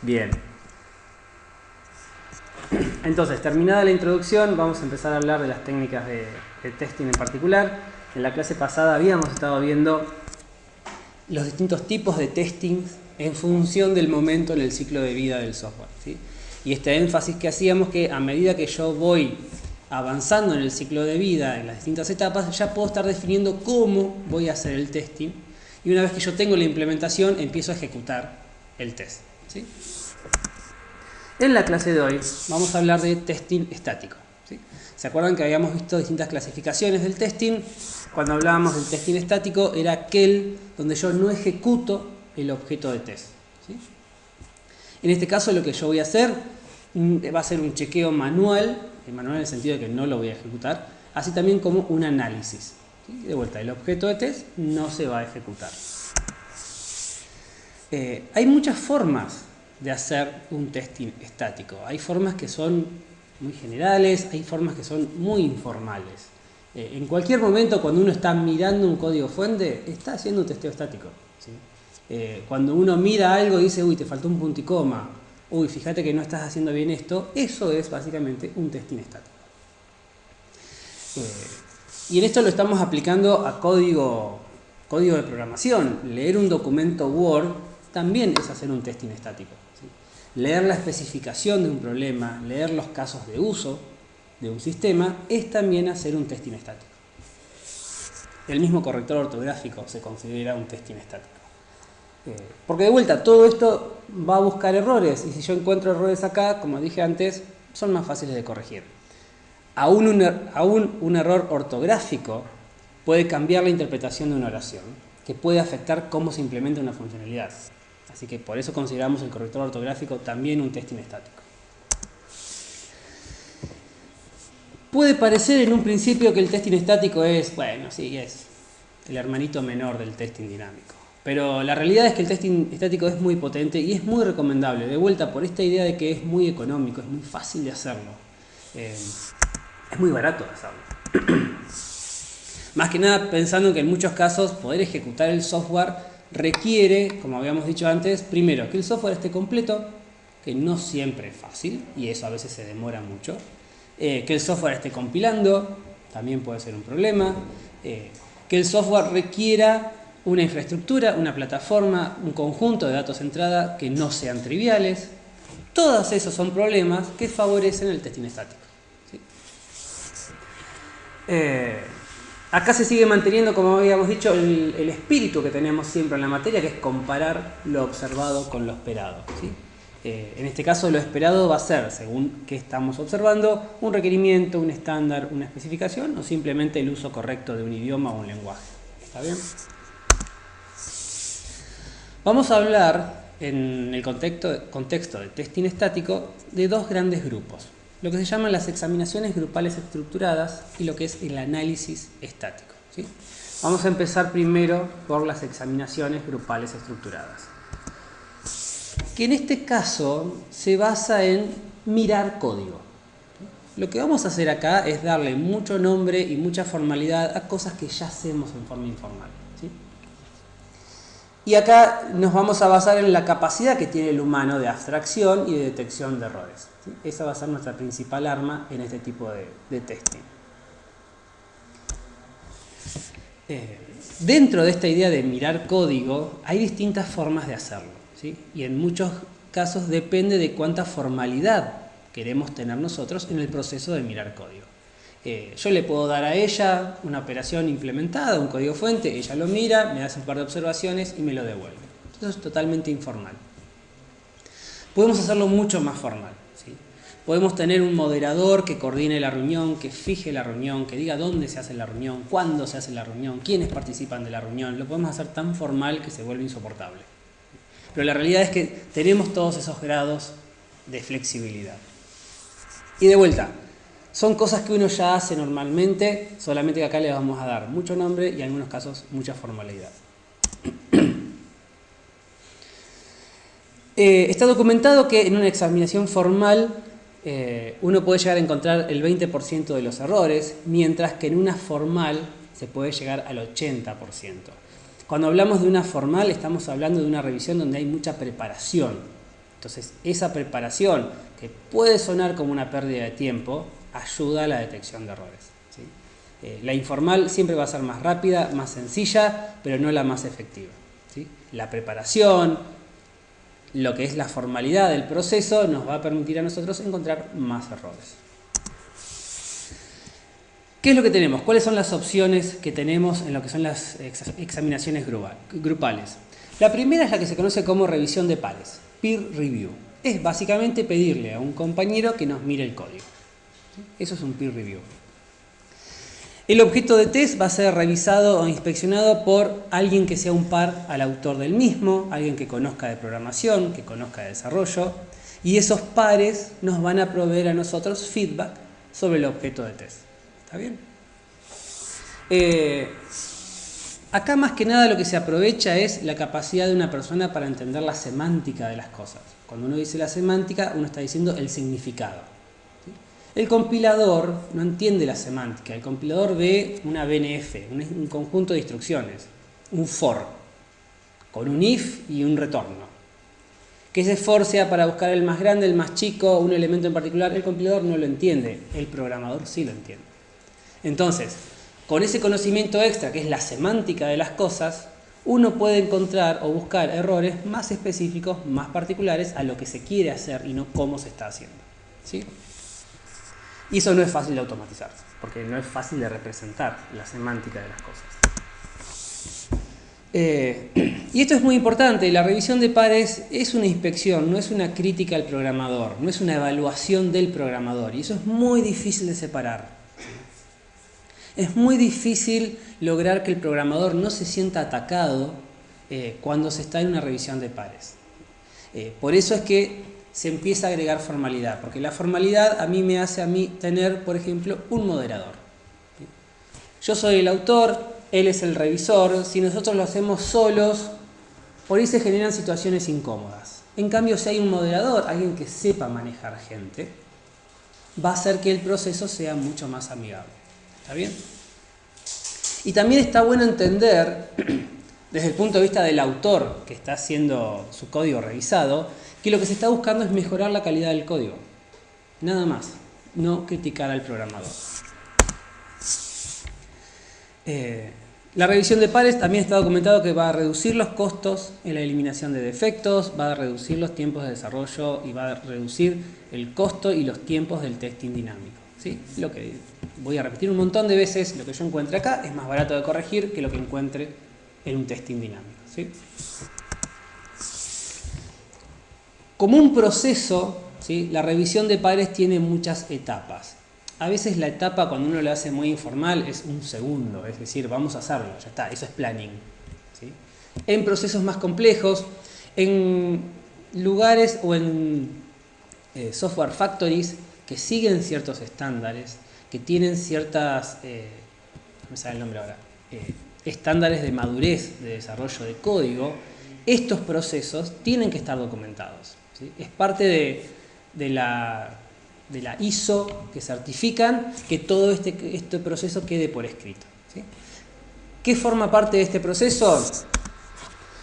Bien. Entonces, terminada la introducción, vamos a empezar a hablar de las técnicas de testing en particular. En la clase pasada habíamos estado viendo los distintos tipos de testing en función del momento en el ciclo de vida del software, ¿sí? Y este énfasis que hacíamos que a medida que yo voy avanzando en el ciclo de vida, en las distintas etapas, ya puedo estar definiendo cómo voy a hacer el testing. Y una vez que yo tengo la implementación, empiezo a ejecutar el test, ¿sí? En la clase de hoy vamos a hablar de testing estático, ¿sí? ¿Se acuerdan que habíamos visto distintas clasificaciones del testing? Cuando hablábamos del testing estático era aquel donde yo no ejecuto el objeto de test, ¿sí? En este caso lo que yo voy a hacer va a ser un chequeo manual en el sentido de que no lo voy a ejecutar, así también como un análisis, ¿sí? De vuelta, el objeto de test no se va a ejecutar. Hay muchas formas de hacer un testing estático. Hay formas que son muy generales, hay formas que son muy informales. En cualquier momento, cuando uno está mirando un código fuente, está haciendo un testeo estático, ¿sí? Cuando uno mira algo y dice, uy, te faltó un punto y coma, uy, fíjate que no estás haciendo bien esto, eso es básicamente un testing estático. Y en esto lo estamos aplicando a código de programación. Leer un documento Word también es hacer un testing estático, ¿sí? Leer la especificación de un problema, leer los casos de uso de un sistema, es también hacer un testing estático. El mismo corrector ortográfico se considera un testing estático. Porque de vuelta, todo esto va a buscar errores, y si yo encuentro errores acá, como dije antes, son más fáciles de corregir. Aún un error ortográfico puede cambiar la interpretación de una oración, que puede afectar cómo se implementa una funcionalidad. Así que por eso consideramos el corrector ortográfico también un testing estático. Puede parecer en un principio que el testing estático es, bueno, sí, es el hermanito menor del testing dinámico. Pero la realidad es que el testing estático es muy potente y es muy recomendable. De vuelta, por esta idea de que es muy económico, es muy fácil de hacerlo. Es muy barato de hacerlo. Más que nada pensando que en muchos casos poder ejecutar el software requiere, como habíamos dicho antes, primero que el software esté completo, que no siempre es fácil y eso a veces se demora mucho. Que el software esté compilando, también puede ser un problema. Que el software requiera una infraestructura, una plataforma, un conjunto de datos de entrada que no sean triviales. Todos esos son problemas que favorecen el testing estático, ¿sí? Acá se sigue manteniendo, como habíamos dicho, el espíritu que tenemos siempre en la materia, que es comparar lo observado con lo esperado, ¿sí? En este caso lo esperado va a ser, según qué estamos observando, un requerimiento, un estándar, una especificación o simplemente el uso correcto de un idioma o un lenguaje. ¿Está bien? Vamos a hablar en el contexto de testing estático de dos grandes grupos, lo que se llaman las examinaciones grupales estructuradas y lo que es el análisis estático, ¿sí? Vamos a empezar primero por las examinaciones grupales estructuradas, que en este caso se basa en mirar código. Lo que vamos a hacer acá es darle mucho nombre y mucha formalidad a cosas que ya hacemos en forma informal, ¿sí? Y acá nos vamos a basar en la capacidad que tiene el humano de abstracción y de detección de errores, ¿sí? Esa va a ser nuestra principal arma en este tipo de testing. Dentro de esta idea de mirar código hay distintas formas de hacerlo, ¿sí? Y en muchos casos depende de cuánta formalidad queremos tener nosotros en el proceso de mirar código. Yo le puedo dar a ella una operación implementada, un código fuente, ella lo mira, me hace un par de observaciones y me lo devuelve. Entonces es totalmente informal. Podemos hacerlo mucho más formal, ¿sí? Podemos tener un moderador que coordine la reunión, que fije la reunión, que diga dónde se hace la reunión, cuándo se hace la reunión, quiénes participan de la reunión. Lo podemos hacer tan formal que se vuelve insoportable. Pero la realidad es que tenemos todos esos grados de flexibilidad. Y de vuelta, son cosas que uno ya hace normalmente, solamente que acá le vamos a dar mucho nombre y en algunos casos mucha formalidad. Está documentado que en una examinación formal uno puede llegar a encontrar el 20% de los errores, mientras que en una formal se puede llegar al 80%. Cuando hablamos de una formal estamos hablando de una revisión donde hay mucha preparación. Entonces, esa preparación, que puede sonar como una pérdida de tiempo, ayuda a la detección de errores, ¿sí? La informal siempre va a ser más rápida, más sencilla, pero no la más efectiva, ¿sí? La preparación, lo que es la formalidad del proceso, nos va a permitir a nosotros encontrar más errores. ¿Qué es lo que tenemos? ¿Cuáles son las opciones que tenemos en lo que son las examinaciones grupales? La primera es la que se conoce como revisión de pares, peer review. Es básicamente pedirle a un compañero que nos mire el código. Eso es un peer review. El objeto de test va a ser revisado o inspeccionado por alguien que sea un par al autor del mismo, alguien que conozca de programación, que conozca de desarrollo, y esos pares nos van a proveer a nosotros feedback sobre el objeto de test. ¿Está bien? Acá más que nada lo que se aprovecha es la capacidad de una persona para entender la semántica de las cosas. Cuando uno dice la semántica, uno está diciendo el significado. ¿Sí? El compilador no entiende la semántica. El compilador ve una BNF, un conjunto de instrucciones, un for, con un if y un retorno. Que ese for sea para buscar el más grande, el más chico, un elemento en particular, el compilador no lo entiende, el programador sí lo entiende. Entonces, con ese conocimiento extra, que es la semántica de las cosas, uno puede encontrar o buscar errores más específicos, más particulares a lo que se quiere hacer y no cómo se está haciendo, ¿sí? Y eso no es fácil de automatizar, porque no es fácil de representar la semántica de las cosas. Y esto es muy importante, la revisión de pares es una inspección, no es una crítica al programador, no es una evaluación del programador, y eso es muy difícil de separar. Es muy difícil lograr que el programador no se sienta atacado cuando se está en una revisión de pares. Por eso es que se empieza a agregar formalidad, porque la formalidad a mí me hace tener, por ejemplo, un moderador. Yo soy el autor, él es el revisor. Si nosotros lo hacemos solos, por ahí se generan situaciones incómodas. En cambio, si hay un moderador, alguien que sepa manejar gente, va a hacer que el proceso sea mucho más amigable. ¿Está bien? Y también está bueno entender, desde el punto de vista del autor que está haciendo su código revisado, que lo que se está buscando es mejorar la calidad del código. Nada más, no criticar al programador. La revisión de pares también está documentado que va a reducir los costos en la eliminación de defectos, va a reducir los tiempos de desarrollo y va a reducir el costo y los tiempos del testing dinámico. ¿Sí? Lo que voy a repetir un montón de veces, lo que yo encuentre acá es más barato de corregir que lo que encuentre en un testing dinámico. ¿Sí? Como un proceso, ¿sí? La revisión de pares tiene muchas etapas. A veces la etapa, cuando uno lo hace muy informal, es un segundo, es decir, vamos a hacerlo, ya está, eso es planning. ¿Sí? En procesos más complejos, en lugares o en software factories que siguen ciertos estándares, que tienen ciertas, no me sale el nombre ahora, estándares de madurez de desarrollo de código, estos procesos tienen que estar documentados. ¿Sí? Es parte de la ISO que certifican que todo este proceso quede por escrito. ¿Sí? ¿Qué forma parte de este proceso?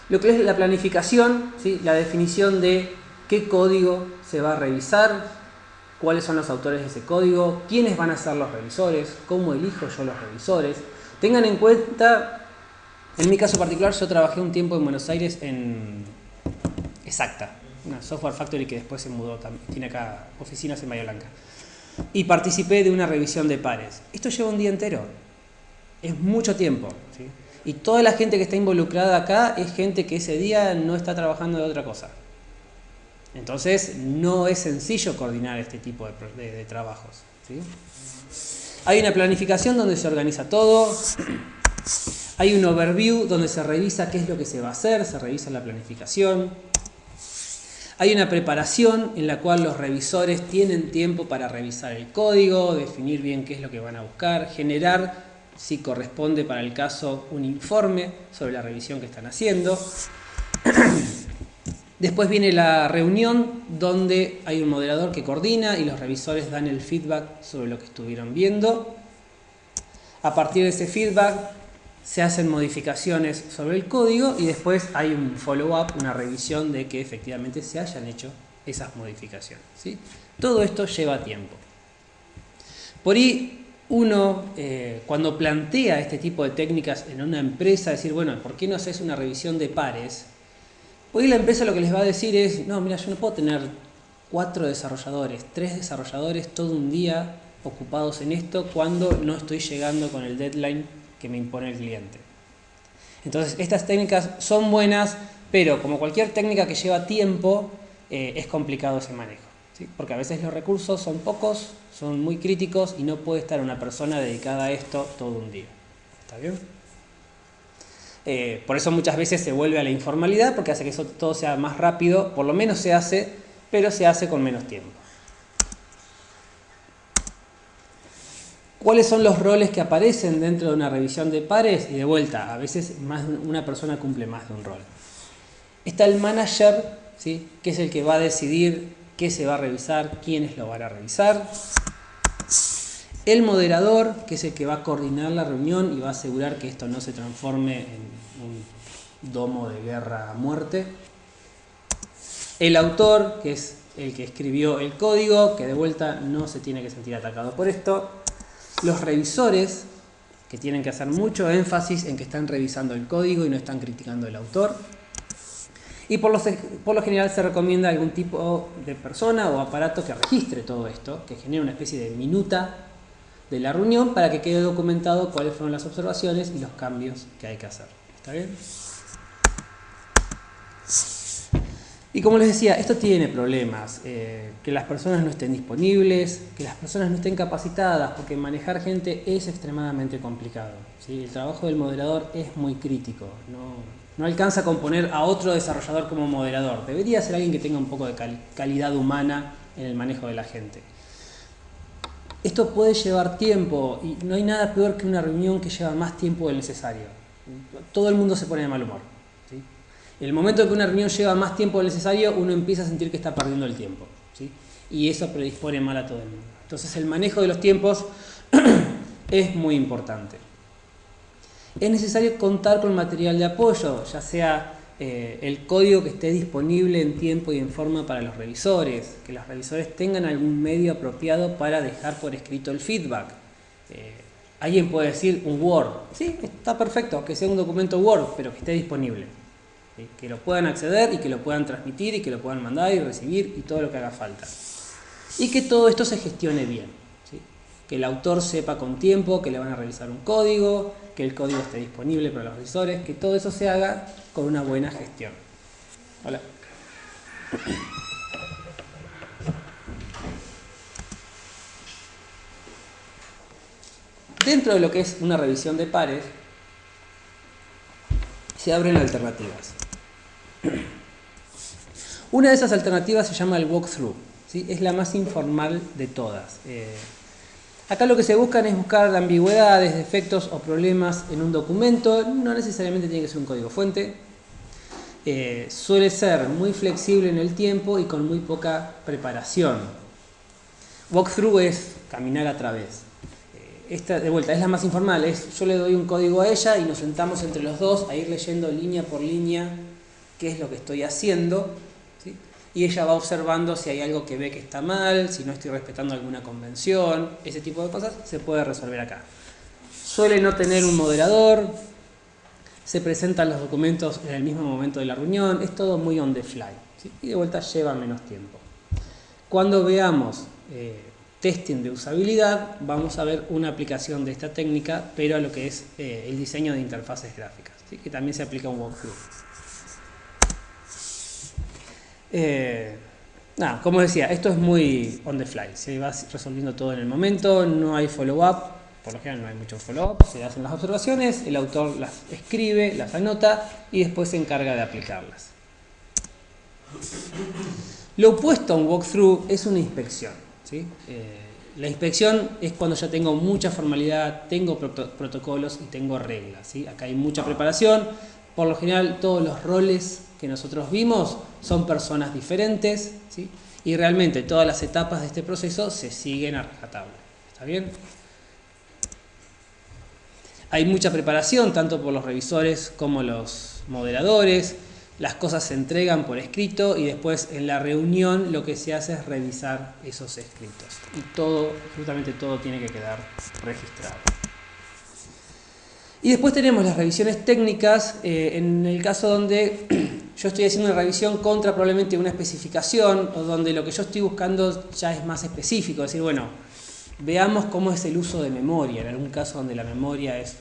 Lo que es la planificación, ¿sí? La definición de qué código se va a revisar, cuáles son los autores de ese código, quiénes van a ser los revisores, cómo elijo yo los revisores. Tengan en cuenta, en mi caso particular, yo trabajé un tiempo en Buenos Aires en Exacta, una software factory que después se mudó, tiene acá oficinas en Bahía Blanca. Y participé de una revisión de pares. Esto lleva un día entero, es mucho tiempo, ¿sí? Y toda la gente que está involucrada acá es gente que ese día no está trabajando de otra cosa. Entonces no es sencillo coordinar este tipo de trabajos, ¿sí? Hay una planificación donde se organiza todo, hay un overview donde se revisa qué es lo que se va a hacer, se revisa la planificación. Hay una preparación en la cual los revisores tienen tiempo para revisar el código, definir bien qué es lo que van a buscar, generar, si corresponde para el caso, un informe sobre la revisión que están haciendo. Después viene la reunión donde hay un moderador que coordina y los revisores dan el feedback sobre lo que estuvieron viendo. A partir de ese feedback se hacen modificaciones sobre el código y después hay un follow-up, una revisión de que efectivamente se hayan hecho esas modificaciones, ¿sí? Todo esto lleva tiempo. Por ahí uno, cuando plantea este tipo de técnicas en una empresa, decir, bueno, ¿por qué no haces una revisión de pares? Por ahí la empresa lo que les va a decir es, no, mira, yo no puedo tener 4 desarrolladores, 3 desarrolladores todo un día ocupados en esto cuando no estoy llegando con el deadline que me impone el cliente. Entonces, estas técnicas son buenas, pero como cualquier técnica que lleva tiempo, es complicado ese manejo, ¿sí? Porque a veces los recursos son pocos, son muy críticos y no puede estar una persona dedicada a esto todo un día. ¿Está bien? Por eso muchas veces se vuelve a la informalidad, porque hace que eso todo sea más rápido, por lo menos se hace, pero se hace con menos tiempo. ¿Cuáles son los roles que aparecen dentro de una revisión de pares? Y de vuelta, a veces una persona cumple más de un rol. Está el manager, ¿sí? Que es el que va a decidir qué se va a revisar, quiénes lo van a revisar. El moderador, que es el que va a coordinar la reunión y va a asegurar que esto no se transforme en un domo de guerra a muerte. El autor, que es el que escribió el código, que de vuelta no se tiene que sentir atacado por esto. Los revisores, que tienen que hacer mucho énfasis en que están revisando el código y no están criticando el autor. Y por lo general se recomienda algún tipo de persona o aparato que registre todo esto, que genere una especie de minuta de la reunión para que quede documentado cuáles fueron las observaciones y los cambios que hay que hacer. ¿Está bien? Y como les decía, esto tiene problemas, que las personas no estén disponibles, que las personas no estén capacitadas, porque manejar gente es extremadamente complicado, ¿sí? El trabajo del moderador es muy crítico, no alcanza con poner a otro desarrollador como moderador, debería ser alguien que tenga un poco de calidad humana en el manejo de la gente. Esto puede llevar tiempo y no hay nada peor que una reunión que lleva más tiempo del necesario. Todo el mundo se pone de mal humor. En el momento en que una reunión lleva más tiempo del necesario, uno empieza a sentir que está perdiendo el tiempo, ¿sí? Y eso predispone mal a todo el mundo. Entonces el manejo de los tiempos es muy importante. Es necesario contar con material de apoyo, ya sea el código que esté disponible en tiempo y en forma para los revisores, que los revisores tengan algún medio apropiado para dejar por escrito el feedback. Alguien puede decir un Word, sí, está perfecto, que sea un documento Word, pero que esté disponible. Que lo puedan acceder y que lo puedan transmitir y que lo puedan mandar y recibir y todo lo que haga falta. Y que todo esto se gestione bien, ¿sí? Que el autor sepa con tiempo que le van a revisar un código, que el código esté disponible para los revisores, que todo eso se haga con una buena gestión. Hola. Dentro de lo que es una revisión de pares, se abren alternativas. Una de esas alternativas se llama el walkthrough, ¿sí? Es la más informal de todas. Acá lo que se buscan es buscar ambigüedades, defectos o problemas en un documento. No necesariamente tiene que ser un código fuente. Suele ser muy flexible en el tiempo y con muy poca preparación. Walkthrough es caminar a través. Esta, de vuelta, es la más informal. Yo le doy un código a ella y nos sentamos entre los dos a ir leyendo línea por línea qué es lo que estoy haciendo, ¿sí? Y ella va observando si hay algo que ve que está mal, si no estoy respetando alguna convención, ese tipo de cosas se puede resolver acá. Suele no tener un moderador, se presentan los documentos en el mismo momento de la reunión, es todo muy on the fly, ¿sí? Y de vuelta lleva menos tiempo. Cuando veamos testing de usabilidad, vamos a ver una aplicación de esta técnica, pero a lo que es el diseño de interfaces gráficas, ¿sí? Que también se aplica un walkthrough. Como decía, esto es muy on the fly, se va resolviendo todo en el momento, no hay follow-up, por lo general no hay mucho follow-up, se hacen las observaciones, el autor las escribe, las anota y después se encarga de aplicarlas. Lo opuesto a un walkthrough es una inspección, ¿sí? La inspección es cuando ya tengo mucha formalidad, tengo protocolos y tengo reglas, ¿sí? Acá hay mucha preparación, por lo general todos los roles que nosotros vimos son personas diferentes, ¿sí? Y realmente todas las etapas de este proceso se siguen a rajatabla. ¿Está bien? Hay mucha preparación, tanto por los revisores como los moderadores. Las cosas se entregan por escrito y después en la reunión lo que se hace es revisar esos escritos. Y todo, absolutamente todo tiene que quedar registrado. Y después tenemos las revisiones técnicas, en el caso donde yo estoy haciendo una revisión contra probablemente una especificación o donde lo que yo estoy buscando ya es más específico. Es decir, bueno, veamos cómo es el uso de memoria, en algún caso donde la memoria es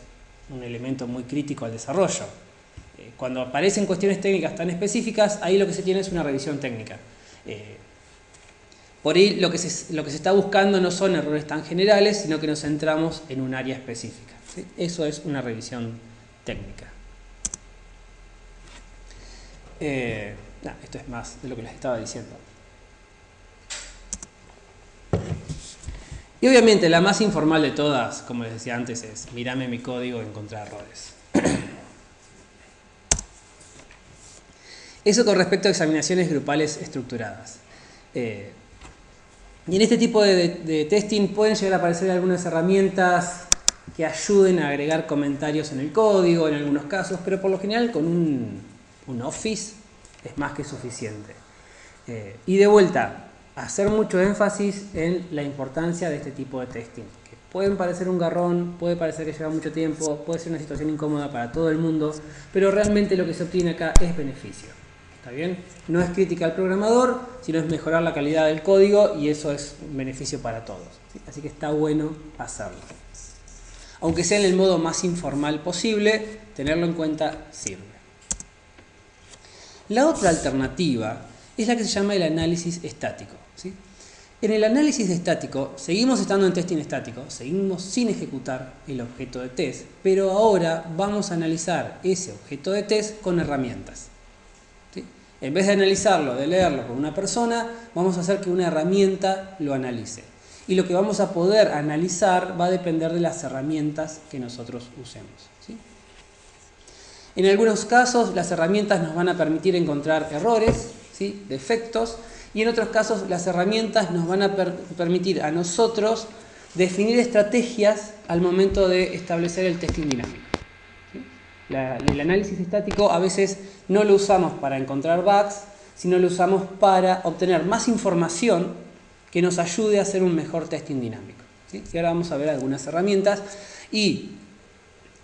un elemento muy crítico al desarrollo. Cuando aparecen cuestiones técnicas tan específicas, ahí lo que se tiene es una revisión técnica. Por ahí lo que se está buscando no son errores tan generales, sino que nos centramos en un área específica. ¿Sí? Eso es una revisión técnica. Esto es más de lo que les estaba diciendo. Y obviamente la más informal de todas, como les decía antes, es mirame mi código y encontrar errores. Eso con respecto a examinaciones grupales estructuradas. Y en este tipo de testing pueden llegar a aparecer algunas herramientas que ayuden a agregar comentarios en el código en algunos casos, pero por lo general con un Office es más que suficiente. Y de vuelta, hacer mucho énfasis en la importancia de este tipo de testing, que pueden parecer un garrón, puede parecer que lleva mucho tiempo, puede ser una situación incómoda para todo el mundo, pero realmente lo que se obtiene acá es beneficio. ¿Está bien? No es crítica al programador, sino es mejorar la calidad del código y eso es un beneficio para todos. ¿Sí? Así que está bueno hacerlo. Aunque sea en el modo más informal posible, tenerlo en cuenta sirve. La otra alternativa es la que se llama el análisis estático. ¿Sí? En el análisis estático, seguimos estando en testing estático, seguimos sin ejecutar el objeto de test, pero ahora vamos a analizar ese objeto de test con herramientas. ¿Sí? En vez de analizarlo, de leerlo con una persona, vamos a hacer que una herramienta lo analice. Y lo que vamos a poder analizar va a depender de las herramientas que nosotros usemos. ¿Sí? En algunos casos las herramientas nos van a permitir encontrar errores, ¿sí? Defectos, y en otros casos las herramientas nos van a permitir a nosotros definir estrategias al momento de establecer el testing dinámico. ¿Sí? El análisis estático a veces no lo usamos para encontrar bugs, sino lo usamos para obtener más información que nos ayude a hacer un mejor testing dinámico. ¿Sí? Y ahora vamos a ver algunas herramientas y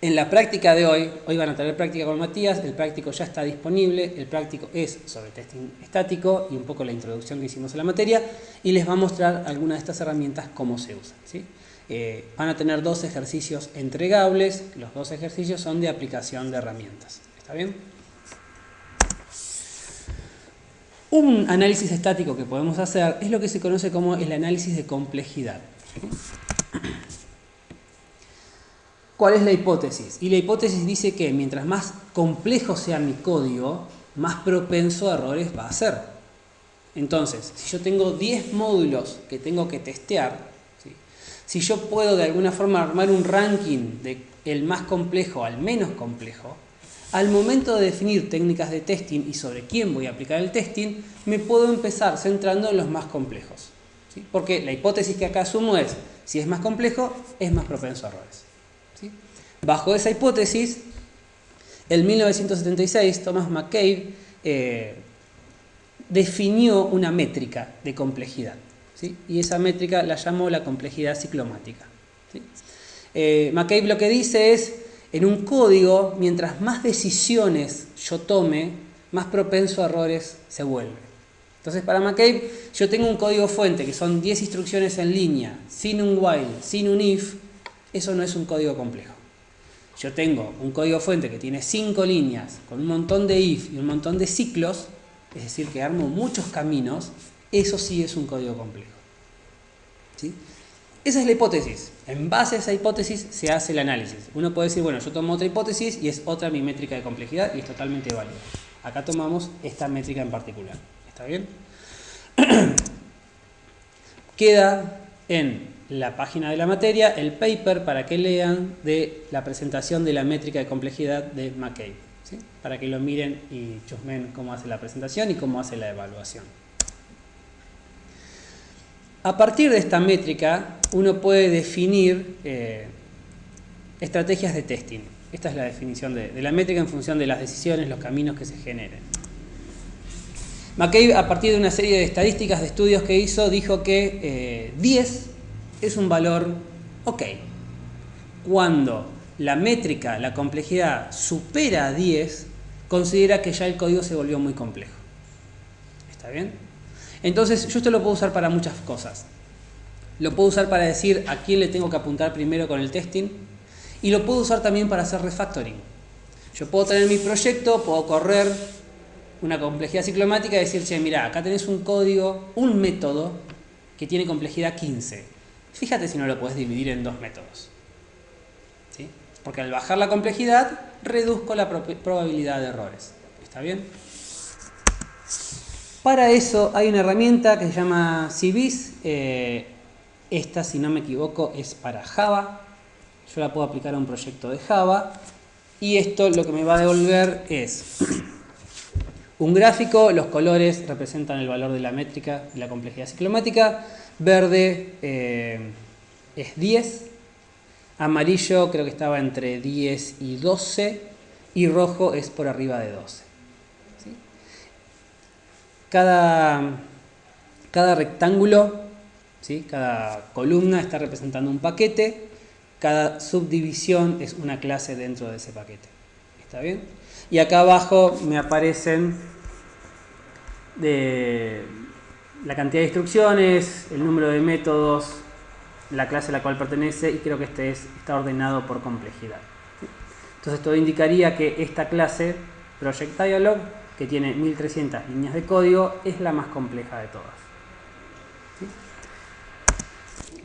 en la práctica de hoy van a tener práctica con Matías, el práctico ya está disponible, el práctico es sobre testing estático y un poco la introducción que hicimos a la materia y les va a mostrar algunas de estas herramientas cómo se usan. ¿Sí? Van a tener 2 ejercicios entregables, los 2 ejercicios son de aplicación de herramientas. ¿Está bien? Un análisis estático que podemos hacer es lo que se conoce como el análisis de complejidad. ¿Cuál es la hipótesis? Y la hipótesis dice que mientras más complejo sea mi código, más propenso a errores va a ser. Entonces, si yo tengo 10 módulos que tengo que testear, ¿sí? Si yo puedo de alguna forma armar un ranking de el más complejo al menos complejo, al momento de definir técnicas de testing y sobre quién voy a aplicar el testing, me puedo empezar centrando en los más complejos. ¿Sí? Porque la hipótesis que acá asumo es, si es más complejo, es más propenso a errores. ¿Sí? Bajo esa hipótesis, en 1976, Thomas McCabe definió una métrica de complejidad. ¿Sí? Y esa métrica la llamó la complejidad ciclomática. ¿Sí? McCabe lo que dice es, en un código, mientras más decisiones yo tome, más propenso a errores se vuelve. Entonces, para McCabe, yo tengo un código fuente que son 10 instrucciones en línea, sin un while, sin un if, eso no es un código complejo. Yo tengo un código fuente que tiene 5 líneas, con un montón de if y un montón de ciclos, es decir, que armo muchos caminos, eso sí es un código complejo. ¿Sí? Esa es la hipótesis. En base a esa hipótesis se hace el análisis. Uno puede decir, bueno, yo tomo otra hipótesis y es otra mi métrica de complejidad y es totalmente válida. Acá tomamos esta métrica en particular. ¿Está bien? Queda en la página de la materia el paper para que lean de la presentación de la métrica de complejidad de McCabe. ¿Sí? Para que lo miren y chusmen cómo hace la presentación y cómo hace la evaluación. A partir de esta métrica, uno puede definir estrategias de testing. Esta es la definición de la métrica en función de las decisiones, los caminos que se generen. McCabe, a partir de una serie de estadísticas, de estudios que hizo, dijo que 10 es un valor ok. Cuando la métrica, la complejidad supera 10, considera que ya el código se volvió muy complejo. ¿Está bien? Entonces, yo esto lo puedo usar para muchas cosas. Lo puedo usar para decir a quién le tengo que apuntar primero con el testing. Y lo puedo usar también para hacer refactoring. Yo puedo tener mi proyecto, puedo correr una complejidad ciclomática y decir, che, mira, acá tenés un código, un método que tiene complejidad 15. Fíjate si no lo puedes dividir en dos métodos. ¿Sí? Porque al bajar la complejidad, reduzco la probabilidad de errores. ¿Está bien? Para eso hay una herramienta que se llama CBIS. Esta, si no me equivoco, es para Java. Yo la puedo aplicar a un proyecto de Java. Y esto lo que me va a devolver es un gráfico. Los colores representan el valor de la métrica y la complejidad ciclomática. Verde es 10. Amarillo creo que estaba entre 10 y 12. Y rojo es por arriba de 12. ¿Sí? Cada rectángulo, ¿sí? Cada columna está representando un paquete. Cada subdivisión es una clase dentro de ese paquete. ¿Está bien? Y acá abajo me aparecen la cantidad de instrucciones, el número de métodos, la clase a la cual pertenece, y creo que está ordenado por complejidad. ¿Sí? Entonces esto indicaría que esta clase, Project Dialog, que tiene 1300 líneas de código, es la más compleja de todas. ¿Sí?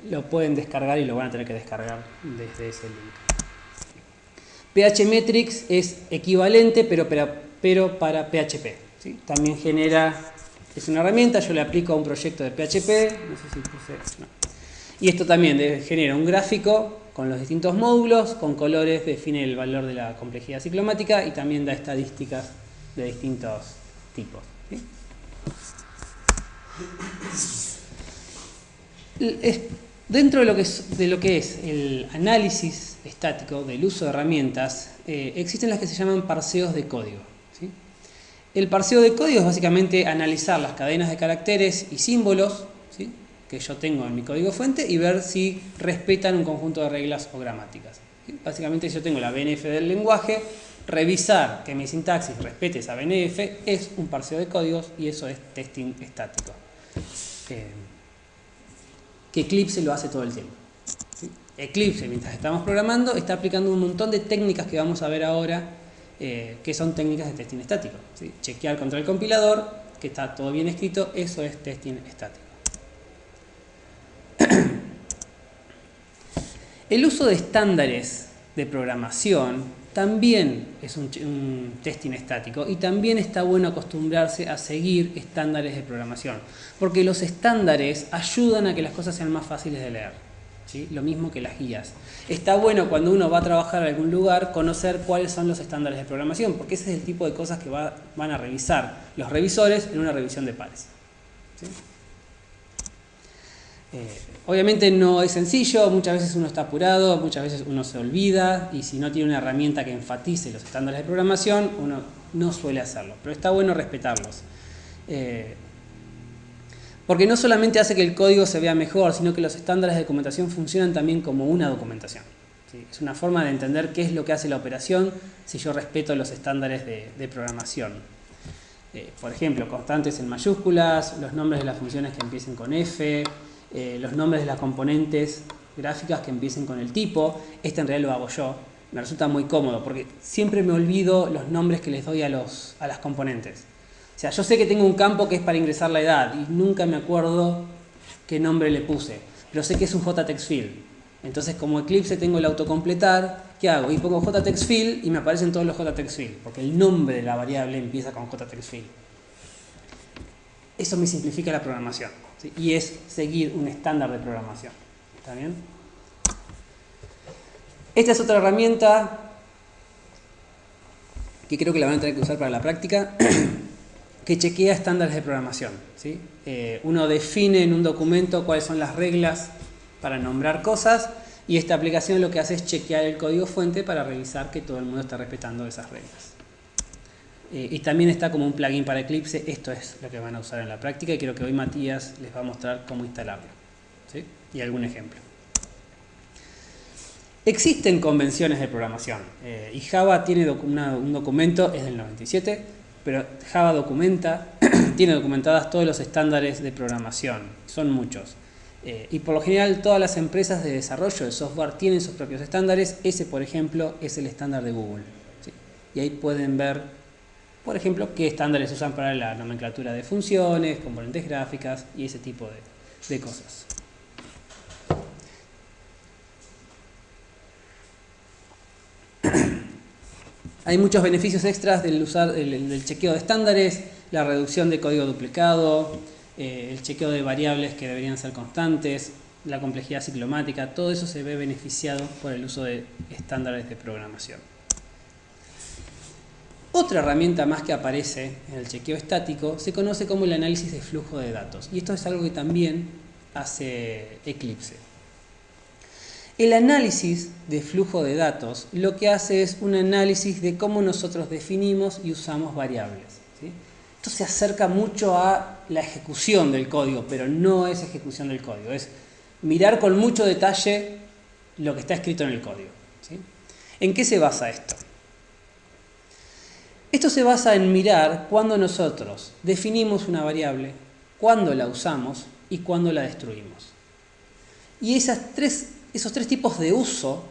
Lo pueden descargar y lo van a tener que descargar desde ese link. PHmetrics es equivalente, pero para PHP. ¿Sí? También es una herramienta, yo le aplico a un proyecto de PHP, no sé si puse, no. Y esto también genera un gráfico con los distintos módulos, con colores define el valor de la complejidad ciclomática y también da estadísticas de distintos tipos. ¿Sí? Dentro de lo que es el análisis estático del uso de herramientas, existen las que se llaman parseos de código. ¿Sí? El parseo de código es básicamente analizar las cadenas de caracteres y símbolos, ¿sí?, que yo tengo en mi código fuente y ver si respetan un conjunto de reglas o gramáticas. ¿Sí? Básicamente, si yo tengo la BNF del lenguaje, revisar que mi sintaxis respete esa BNF es un parseo de códigos y eso es testing estático. Que Eclipse lo hace todo el tiempo. ¿Sí? Eclipse, mientras estamos programando, está aplicando un montón de técnicas que vamos a ver ahora, que son técnicas de testing estático. ¿Sí? Chequear contra el compilador, que está todo bien escrito, eso es testing estático. El uso de estándares de programación también es un testing estático y también está bueno acostumbrarse a seguir estándares de programación, porque los estándares ayudan a que las cosas sean más fáciles de leer. ¿Sí? Lo mismo que las guías. Está bueno cuando uno va a trabajar en algún lugar conocer cuáles son los estándares de programación, porque ese es el tipo de cosas que van a revisar los revisores en una revisión de pares. ¿Sí? Obviamente no es sencillo, muchas veces uno está apurado, muchas veces uno se olvida y si no tiene una herramienta que enfatice los estándares de programación, uno no suele hacerlo, pero está bueno respetarlos. Porque no solamente hace que el código se vea mejor, sino que los estándares de documentación funcionan también como una documentación. ¿Sí? Es una forma de entender qué es lo que hace la operación si yo respeto los estándares de programación. Por ejemplo, constantes en mayúsculas, los nombres de las funciones que empiecen con F, los nombres de las componentes gráficas que empiecen con el tipo. Este en realidad lo hago yo. Me resulta muy cómodo porque siempre me olvido los nombres que les doy a las componentes. O sea, yo sé que tengo un campo que es para ingresar la edad y nunca me acuerdo qué nombre le puse, pero sé que es un JTextField. Entonces, como Eclipse tengo el autocompletar, ¿qué hago? Y pongo JTextField y me aparecen todos los JTextField, porque el nombre de la variable empieza con JTextField. Eso me simplifica la programación, ¿sí? Y es seguir un estándar de programación. ¿Está bien? Esta es otra herramienta que creo que la van a tener que usar para la práctica, que chequea estándares de programación. ¿Sí? Uno define en un documento cuáles son las reglas para nombrar cosas Y esta aplicación lo que hace es chequear el código fuente para revisar que todo el mundo está respetando esas reglas. Y también está como un plugin para Eclipse. Esto es lo que van a usar en la práctica y creo que hoy Matías les va a mostrar cómo instalarlo, ¿sí? Y algún ejemplo. Existen convenciones de programación y Java tiene un documento, es del 97, pero Java tiene documentadas todos los estándares de programación, son muchos. Y por lo general todas las empresas de desarrollo de software tienen sus propios estándares. Ese, por ejemplo, es el estándar de Google, ¿sí? Y ahí pueden ver, por ejemplo, qué estándares usan para la nomenclatura de funciones, componentes gráficas y ese tipo de cosas. Hay muchos beneficios extras del chequeo de estándares, la reducción de código duplicado, el chequeo de variables que deberían ser constantes, la complejidad ciclomática, todo eso se ve beneficiado por el uso de estándares de programación. Otra herramienta más que aparece en el chequeo estático se conoce como el análisis de flujo de datos, y esto es algo que también hace Eclipse. El análisis de flujo de datos lo que hace es un análisis de cómo nosotros definimos y usamos variables, ¿sí? Esto se acerca mucho a la ejecución del código, pero no es ejecución del código, es mirar con mucho detalle lo que está escrito en el código, ¿sí? ¿En qué se basa esto? Esto se basa en mirar cuándo nosotros definimos una variable, cuándo la usamos y cuándo la destruimos. Y esos tres tipos de uso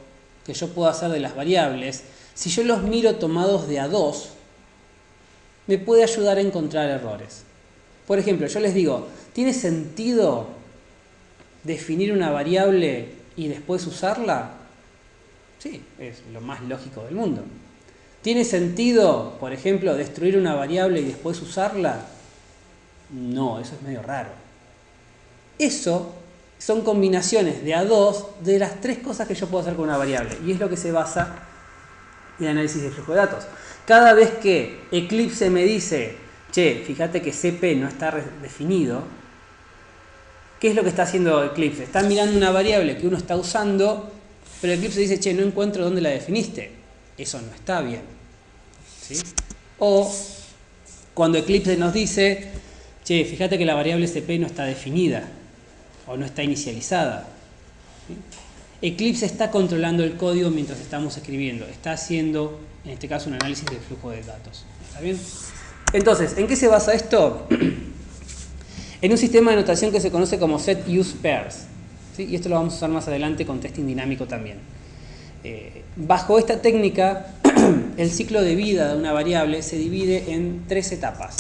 que yo puedo hacer de las variables, si yo los miro tomados de a dos, me puede ayudar a encontrar errores. Por ejemplo, yo les digo, ¿tiene sentido definir una variable y después usarla? Sí, es lo más lógico del mundo. ¿Tiene sentido, por ejemplo, destruir una variable y después usarla? No, eso es medio raro. Eso son combinaciones de a dos de las tres cosas que yo puedo hacer con una variable. Y es lo que se basa en el análisis de flujo de datos. Cada vez que Eclipse me dice, che, fíjate que CP no está definido, ¿qué es lo que está haciendo Eclipse? Está mirando una variable que uno está usando, pero Eclipse dice, che, no encuentro dónde la definiste. Eso no está bien, ¿sí? O cuando Eclipse nos dice, che, fíjate que la variable CP no está definida o no está inicializada, ¿sí? Eclipse está controlando el código mientras estamos escribiendo, está haciendo, en este caso, un análisis del flujo de datos. ¿Está bien? Entonces, ¿en qué se basa esto? En un sistema de notación que se conoce como set-use-pairs, ¿sí? Y esto lo vamos a usar más adelante con testing dinámico también. Bajo esta técnica, el ciclo de vida de una variable se divide en tres etapas.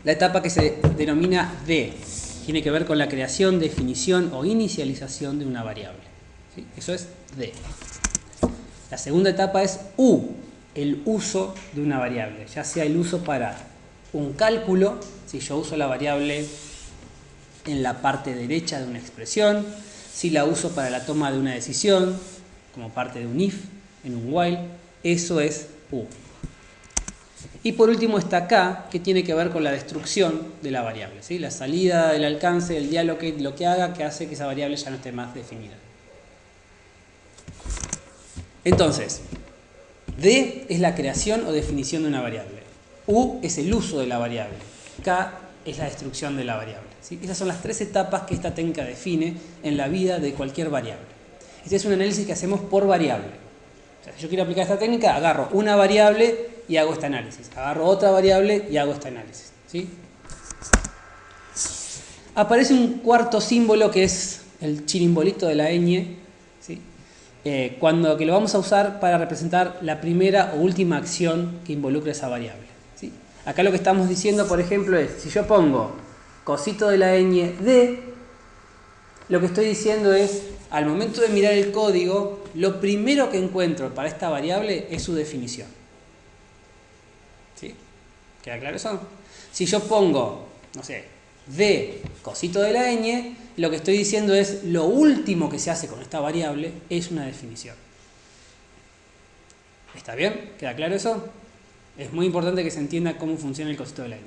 La etapa que se denomina D tiene que ver con la creación, definición o inicialización de una variable, ¿sí? Eso es D. La segunda etapa es U, el uso de una variable, ya sea el uso para un cálculo, si yo uso la variable en la parte derecha de una expresión, si la uso para la toma de una decisión, como parte de un if, en un while, eso es U. Y por último está K, que tiene que ver con la destrucción de la variable, ¿sí? La salida del alcance del diálogo, lo que haga que hace que esa variable ya no esté más definida. Entonces, D es la creación o definición de una variable. U es el uso de la variable. K es la destrucción de la variable, ¿sí? Esas son las tres etapas que esta técnica define en la vida de cualquier variable. Este es un análisis que hacemos por variable. O sea, si yo quiero aplicar esta técnica, agarro una variable y hago este análisis. Agarro otra variable y hago este análisis, ¿sí? Aparece un cuarto símbolo que es el chirimbolito de la ñ, ¿sí? Que lo vamos a usar para representar la primera o última acción que involucra esa variable, ¿sí? Acá lo que estamos diciendo, por ejemplo, es, si yo pongo cosito de la ñ D, lo que estoy diciendo es, al momento de mirar el código, lo primero que encuentro para esta variable es su definición. ¿Sí? ¿Queda claro eso? Si yo pongo, no sé, D cosito de la ñ, lo que estoy diciendo es, lo último que se hace con esta variable es una definición. ¿Está bien? ¿Queda claro eso? Es muy importante que se entienda cómo funciona el cosito de la ñ.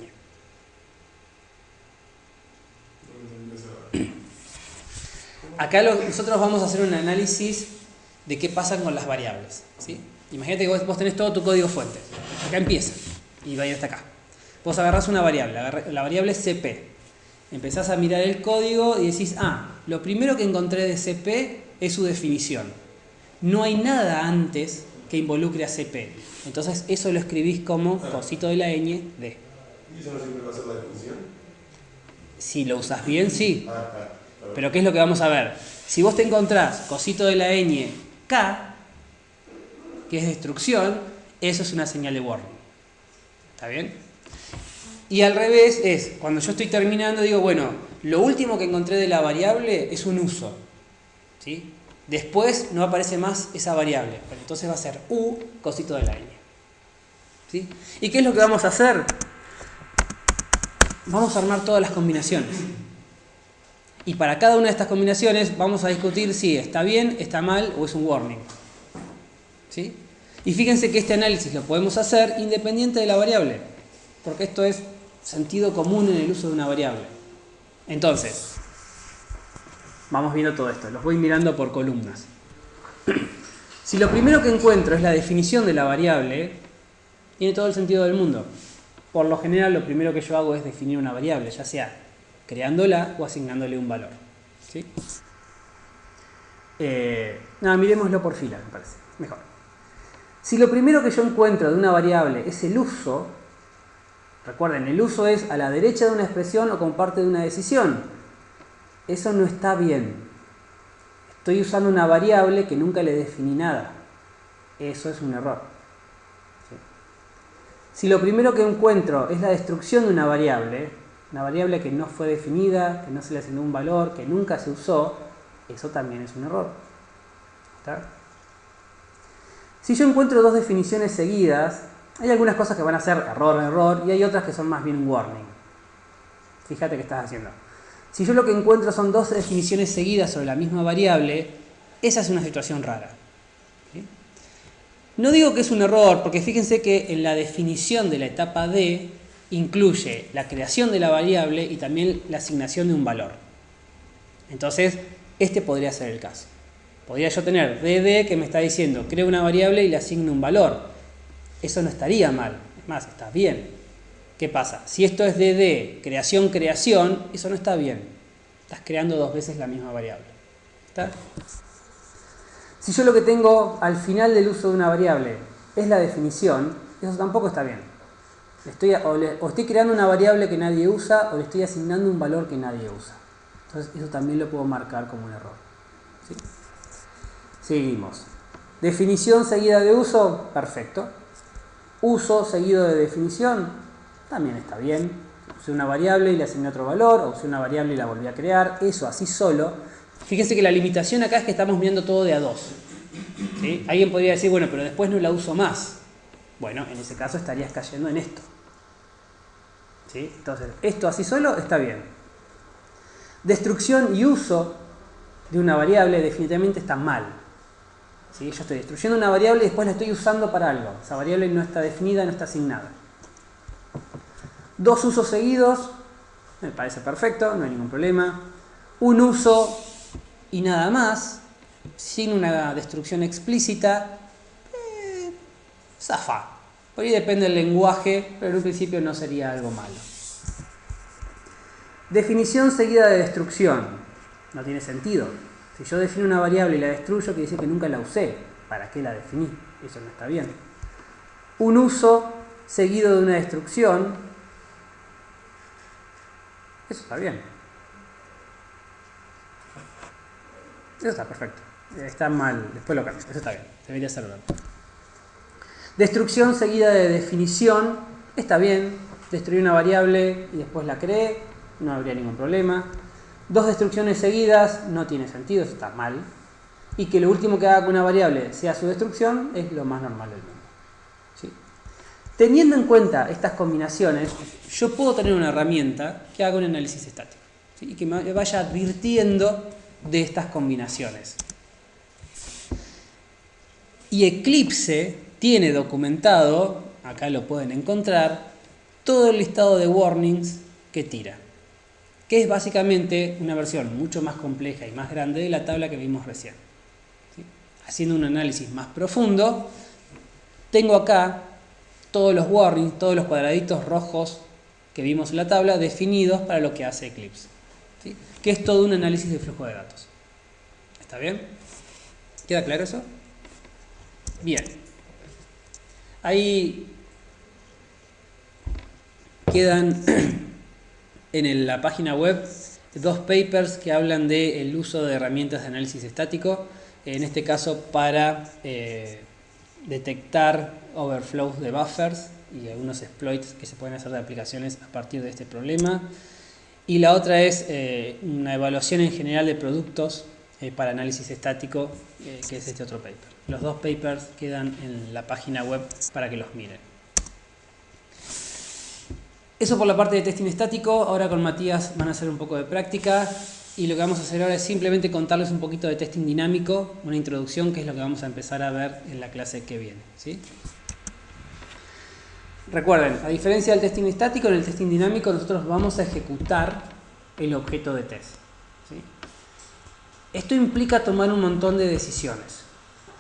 acá nosotros vamos a hacer un análisis de qué pasa con las variables, ¿sí? Imagínate que vos tenés todo tu código fuente. Acá empieza y va a ir hasta acá. Vos agarrás una variable, la variable es CP. Empezás a mirar el código y decís, lo primero que encontré de CP es su definición. No hay nada antes que involucre a CP. Entonces eso lo escribís como cosito de la ñ de. ¿Y eso no siempre va a ser la definición? Si lo usas bien, sí. Pero ¿qué es lo que vamos a ver? Si vos te encontrás cosito de la ñ K, que es destrucción, eso es una señal de warning. ¿Está bien? Y al revés es, cuando yo estoy terminando, digo, bueno, lo último que encontré de la variable es un uso. ¿Sí? Después no aparece más esa variable. Entonces va a ser U, cosito de la ñ. ¿Sí? ¿Y qué es lo que vamos a hacer? Vamos a armar todas las combinaciones. Y para cada una de estas combinaciones vamos a discutir si está bien, está mal o es un warning. ¿Sí? Y fíjense que este análisis lo podemos hacer independiente de la variable. Porque esto es sentido común en el uso de una variable. Entonces, vamos viendo todo esto. Los voy mirando por columnas. Si lo primero que encuentro es la definición de la variable, tiene todo el sentido del mundo. Por lo general, lo primero que yo hago es definir una variable, ya sea creándola o asignándole un valor. ¿Sí? Miremoslo por fila, me parece. Mejor. Si lo primero que yo encuentro de una variable es el uso, recuerden, el uso es a la derecha de una expresión o como parte de una decisión. Eso no está bien. Estoy usando una variable que nunca le definí nada. Eso es un error. ¿Sí? Si lo primero que encuentro es la destrucción de una variable que no fue definida, que no se le asignó un valor, que nunca se usó, eso también es un error. ¿Está? Si yo encuentro dos definiciones seguidas, hay algunas cosas que van a ser error, error, y hay otras que son más bien un warning. Fíjate qué estás haciendo. Si yo lo que encuentro son dos definiciones seguidas sobre la misma variable, esa es una situación rara. ¿Sí? No digo que es un error, porque fíjense que en la definición de la etapa D incluye la creación de la variable y también la asignación de un valor. Entonces, este podría ser el caso. Podría yo tener DD que me está diciendo, creo una variable y le asigno un valor. Eso no estaría mal, es más, está bien. ¿Qué pasa? Si esto es DD, creación, creación, eso no está bien. Estás creando dos veces la misma variable. ¿Está? Si yo lo que tengo al final del uso de una variable es la definición, eso tampoco está bien. O estoy creando una variable que nadie usa o le estoy asignando un valor que nadie usa. Entonces eso también lo puedo marcar como un error. ¿Sí? Seguimos. Definición seguida de uso, perfecto. Uso seguido de definición, también está bien. Usé una variable y le asigné otro valor, o usé una variable y la volví a crear, eso así solo. Fíjense que la limitación acá es que estamos viendo todo de a dos. ¿Sí? Alguien podría decir, bueno, pero después no la uso más. Bueno, en ese caso estarías cayendo en esto. ¿Sí? Entonces, esto así solo está bien. Destrucción y uso de una variable definitivamente está mal. ¿Sí? Yo estoy destruyendo una variable y después la estoy usando para algo. Esa variable no está definida, no está asignada. Dos usos seguidos, me parece perfecto, no hay ningún problema. Un uso y nada más, sin una destrucción explícita, zafa. Por ahí depende del lenguaje, pero en un principio no sería algo malo. Definición seguida de destrucción. No tiene sentido. Si yo defino una variable y la destruyo, quiere decir que nunca la usé. ¿Para qué la definí? Eso no está bien. Un uso seguido de una destrucción, eso está bien. Eso está perfecto. Está mal, después lo cambio. Eso está bien. Debería ser verdad. Destrucción seguida de definición, está bien. Destruí una variable y después la creé, no habría ningún problema. Dos destrucciones seguidas no tiene sentido, eso está mal. Y que lo último que haga con una variable sea su destrucción es lo más normal del mundo. ¿Sí? Teniendo en cuenta estas combinaciones, yo puedo tener una herramienta que haga un análisis estático, ¿sí? Y que me vaya advirtiendo de estas combinaciones. Y Eclipse tiene documentado, acá lo pueden encontrar, todo el listado de warnings que tira. que es básicamente una versión mucho más compleja y más grande de la tabla que vimos recién. ¿Sí? Haciendo un análisis más profundo, tengo acá todos los warnings, todos los cuadraditos rojos que vimos en la tabla definidos para lo que hace Eclipse, ¿sí? Que es todo un análisis de flujo de datos. ¿Está bien? ¿Queda claro eso? Bien. Ahí quedan en la página web 2 papers que hablan del uso de herramientas de análisis estático, en este caso para detectar overflows de buffers y algunos exploits que se pueden hacer de aplicaciones a partir de este problema. Y la otra es una evaluación en general de productos para análisis estático, que es este otro paper. Los 2 papers quedan en la página web para que los miren. Eso por la parte de testing estático. Ahora con Matías van a hacer un poco de práctica y lo que vamos a hacer ahora es simplemente contarles un poquito de testing dinámico, una introducción, que es lo que vamos a empezar a ver en la clase que viene, ¿sí? Recuerden, a diferencia del testing estático, en el testing dinámico nosotros vamos a ejecutar el objeto de test, ¿sí? Esto implica tomar un montón de decisiones.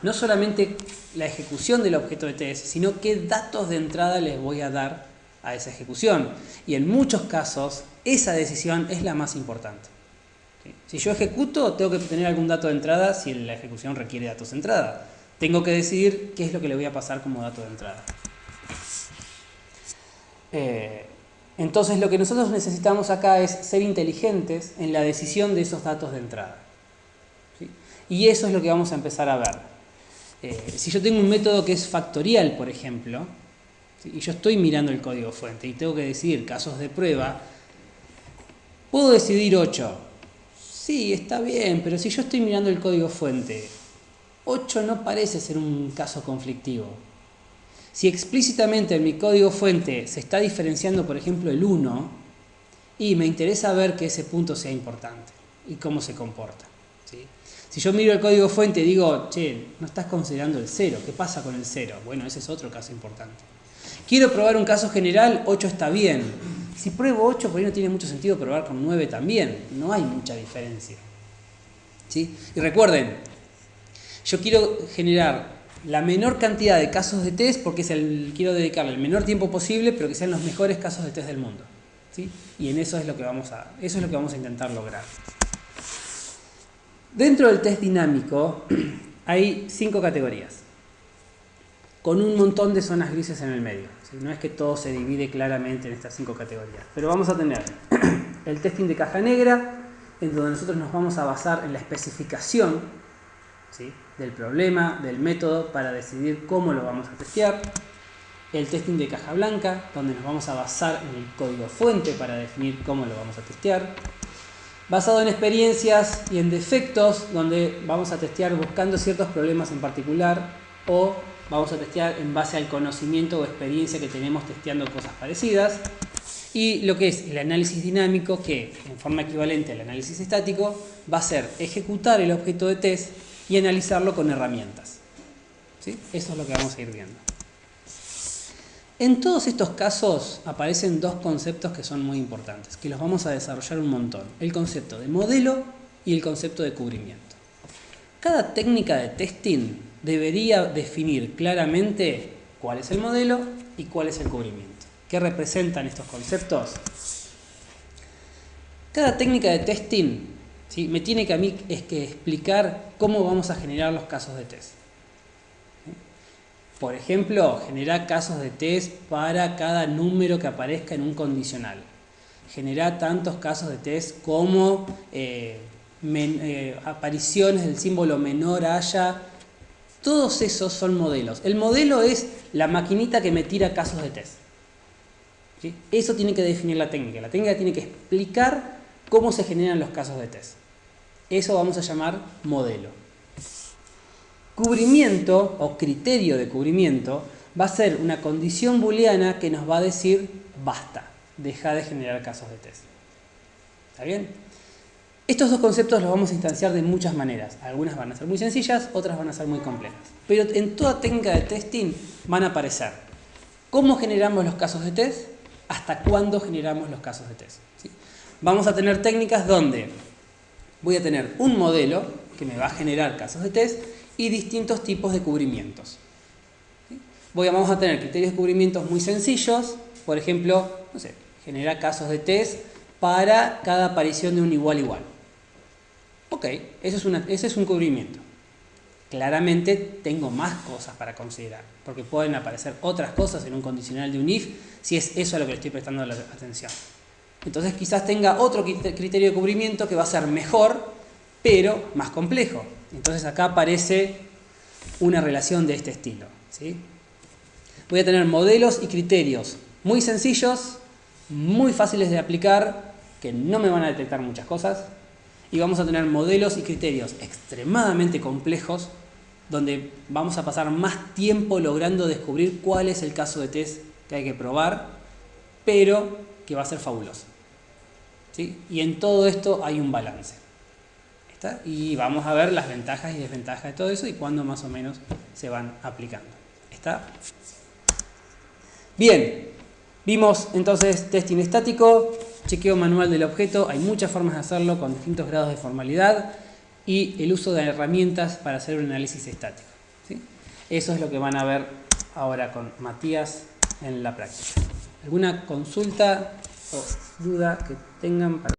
No solamente la ejecución del objeto de test, sino qué datos de entrada les voy a dar a esa ejecución. Y en muchos casos, esa decisión es la más importante, ¿sí? Si yo ejecuto, tengo que tener algún dato de entrada si la ejecución requiere datos de entrada. Tengo que decidir qué es lo que le voy a pasar como dato de entrada. Entonces lo que nosotros necesitamos acá es ser inteligentes en la decisión de esos datos de entrada, ¿sí? Y eso es lo que vamos a empezar a ver. Si yo tengo un método que es factorial, por ejemplo, ¿sí? Y yo estoy mirando el código fuente y tengo que decidir casos de prueba, ¿puedo decidir 8? Sí, está bien, pero si yo estoy mirando el código fuente, 8 no parece ser un caso conflictivo. Si explícitamente en mi código fuente se está diferenciando, por ejemplo, el 1, y me interesa ver que ese punto sea importante y cómo se comporta, ¿sí? Si yo miro el código fuente y digo, che, no estás considerando el 0, ¿qué pasa con el 0? Bueno, ese es otro caso importante. Quiero probar un caso general, 8 está bien. Si pruebo 8, por ahí no tiene mucho sentido probar con 9 también. No hay mucha diferencia, ¿sí? Y recuerden, yo quiero generar la menor cantidad de casos de test porque quiero dedicarle el menor tiempo posible, pero que sean los mejores casos de test del mundo, ¿sí? Y en eso es lo que vamos a intentar lograr. Dentro del test dinámico hay 5 categorías, con un montón de zonas grises en el medio, ¿sí? No es que todo se divide claramente en estas 5 categorías, pero vamos a tener el testing de caja negra, en donde nosotros nos vamos a basar en la especificación, ¿sí?, del problema, del método, para decidir cómo lo vamos a testear. El testing de caja blanca, donde nos vamos a basar en el código fuente para definir cómo lo vamos a testear. Basado en experiencias y en defectos, donde vamos a testear buscando ciertos problemas en particular, o vamos a testear en base al conocimiento o experiencia que tenemos testeando cosas parecidas. Y lo que es el análisis dinámico, que en forma equivalente al análisis estático va a ser ejecutar el objeto de test y analizarlo con herramientas, ¿sí? Eso es lo que vamos a ir viendo. En todos estos casos aparecen 2 conceptos que son muy importantes, que los vamos a desarrollar un montón: el concepto de modelo y el concepto de cubrimiento. Cada técnica de testing debería definir claramente cuál es el modelo y cuál es el cubrimiento. ¿Qué representan estos conceptos? Cada técnica de testing, ¿sí?, me tiene que a mí explicar cómo vamos a generar los casos de test. Por ejemplo, generar casos de test para cada número que aparezca en un condicional. Generar tantos casos de test como apariciones del símbolo menor haya. Todos esos son modelos. El modelo es la maquinita que me tira casos de test, ¿sí? Eso tiene que definir la técnica. La técnica tiene que explicar cómo se generan los casos de test. Eso vamos a llamar modelo. Cubrimiento o criterio de cubrimiento va a ser una condición booleana que nos va a decir basta, deja de generar casos de test. ¿Está bien? Estos 2 conceptos los vamos a instanciar de muchas maneras. Algunas van a ser muy sencillas, otras van a ser muy complejas. Pero en toda técnica de testing van a aparecer cómo generamos los casos de test, hasta cuándo generamos los casos de test, ¿sí? vamos a tener técnicas donde voy a tener un modelo que me va a generar casos de test y distintos tipos de cubrimientos. Vamos a tener criterios de cubrimientos muy sencillos, por ejemplo, no sé, generar casos de test para cada aparición de un igual. Ok, ese es un cubrimiento. Claramente tengo más cosas para considerar, porque pueden aparecer otras cosas en un condicional de un if, si es eso a lo que le estoy prestando la atención. Entonces quizás tenga otro criterio de cubrimiento que va a ser mejor, pero más complejo. Entonces acá aparece una relación de este estilo, ¿sí? Voy a tener modelos y criterios muy sencillos, muy fáciles de aplicar, que no me van a detectar muchas cosas. Y vamos a tener modelos y criterios extremadamente complejos, donde vamos a pasar más tiempo logrando descubrir cuál es el caso de test que hay que probar, pero que va a ser fabuloso, ¿sí? Y en todo esto hay un balance. ¿Está? Y vamos a ver las ventajas y desventajas de todo eso y cuándo más o menos se van aplicando. ¿Está? Bien, vimos entonces testing estático, chequeo manual del objeto, hay muchas formas de hacerlo con distintos grados de formalidad y el uso de herramientas para hacer un análisis estático, ¿sí? Eso es lo que van a ver ahora con Matías en la práctica. ¿Alguna consulta o duda que tengan para